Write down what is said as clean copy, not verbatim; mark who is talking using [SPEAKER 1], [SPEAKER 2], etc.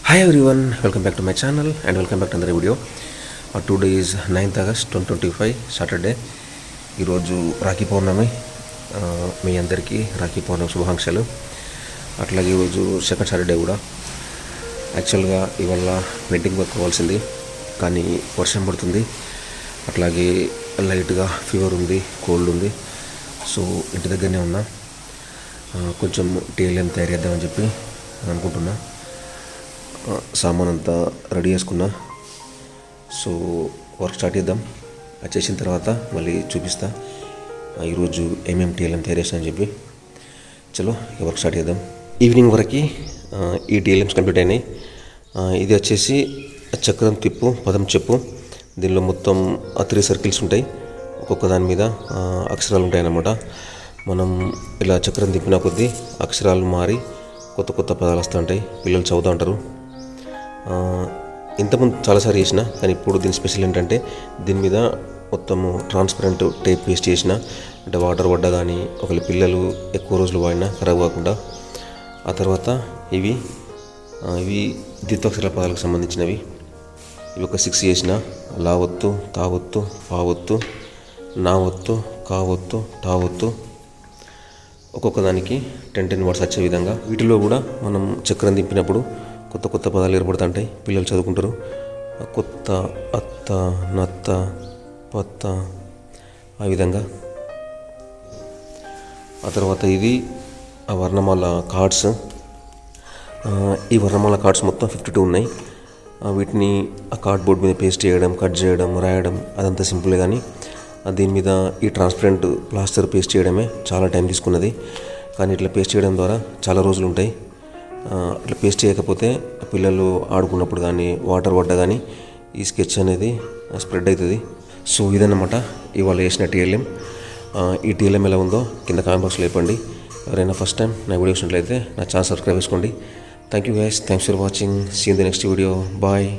[SPEAKER 1] Hi everyone, welcome back to my channel and welcome back to another video. Today is 9th August 2025 Saturday. ఈరోజు రాఖీ పౌర్ణమి. మీ అందరికీ రాఖీ పౌర్ణమి శుభాకాంక్షలు. అట్లాగే ఈరోజు second Saturday కూడా. యాక్చువల్గా ఇవాళ పెయింటింగ్ వర్క్ అవ్వాల్సింది, కానీ వర్షం పడుతుంది. అట్లాగే లైట్గా ఫీవర్ ఉంది, కోల్డ్ ఉంది. సో ఇంటి దగ్గరనే ఉన్నా. కొంచెం టీఎల్ఎం తయారు చేద్దామని చెప్పి అనుకుంటున్నా. సామాన్ అంతా రెడీ చేసుకున్నా. సో వర్క్ స్టార్ట్ చేద్దాం. అది చేసిన తర్వాత మళ్ళీ చూపిస్తా ఈరోజు ఏమేమి టీఎల్ఎం తయారు చేస్తా అని చెప్పి. చలో ఇక వర్క్ స్టార్ట్ చేద్దాం. ఈవినింగ్ వరకు ఈ టీఎల్ఎమ్స్ కంప్లీట్ అయినాయి. ఇది వచ్చేసి చక్రం తిప్పు, పదం చెప్పు. దీనిలో మొత్తం 3 సర్కిల్స్ ఉంటాయి. ఒక్కొక్క దాని మీద అక్షరాలు ఉంటాయి అన్నమాట. మనం ఇలా చక్రం తిప్పిన కొద్దీ అక్షరాలు మారి కొత్త కొత్త పదాలు వస్తూ ఉంటాయి. పిల్లలు చదువుతూ ఉంటారు. ఇంతకుముందు చాలాసార్లు చేసిన, కానీ ఇప్పుడు దీని స్పెషల్ ఏంటంటే దీని మీద మొత్తము ట్రాన్స్పరెంట్ టేప్ పేస్ట్ చేసిన, అంటే వాటర్ పడ్డా కానీ ఒకవేళ పిల్లలు ఎక్కువ రోజులు వాడినా ఖరాబ్ కాకుండా. ఆ తర్వాత ఇవి ద్విత్వాక్షర పదాలకు సంబంధించినవి. ఇవి ఒక 6 చేసిన. లావత్తు, తావత్తు, పావత్తు, నావత్తు, కావత్తు, టావత్తు. ఒక్కొక్క దానికి 10 వర్డ్స్ వచ్చే విధంగా. వీటిలో కూడా మనం చక్రం దింపినప్పుడు కొత్త కొత్త పదాలు ఏర్పడుతుంటాయి. పిల్లలు చదువుకుంటారు. కొత్త, అత్త, నత్త, పత్త, ఆ విధంగా. ఆ తర్వాత ఇది ఆ వర్ణమాల కార్డ్స్. ఈ వర్ణమాల కార్డ్స్ మొత్తం 52 ఉన్నాయి. వీటిని ఆ కార్డ్ బోర్డ్ మీద పేస్ట్ చేయడం, కట్ చేయడం, రాయడం అదంతా సింపుల్. కానీ దీని మీద ఈ ట్రాన్స్పరెంట్ ప్లాస్టర్ పేస్ట్ చేయడమే చాలా టైం తీసుకున్నది. కానీ ఇట్లా పేస్ట్ చేయడం ద్వారా చాలా రోజులు ఉంటాయి. ఇట్లా పేస్ట్ చేయకపోతే పిల్లలు ఆడుకున్నప్పుడు కానీ వాటర్ పడ్డా కానీ ఈ స్కెచ్ అనేది స్ప్రెడ్ అవుతుంది. సో ఇదన్నమాట ఇవాళ వేసిన టీఎల్ఎం. ఈ టీఎల్ఎం ఎలా ఉందో కింద కామెంట్ బాక్స్లో చెప్పండి. ఎవరైనా ఫస్ట్ టైం నా వీడియో చూసినట్లయితే నా ఛానల్ సబ్స్క్రైబ్ చేసుకోండి. Thank you guys, thanks for watching. See in the next video. Bye.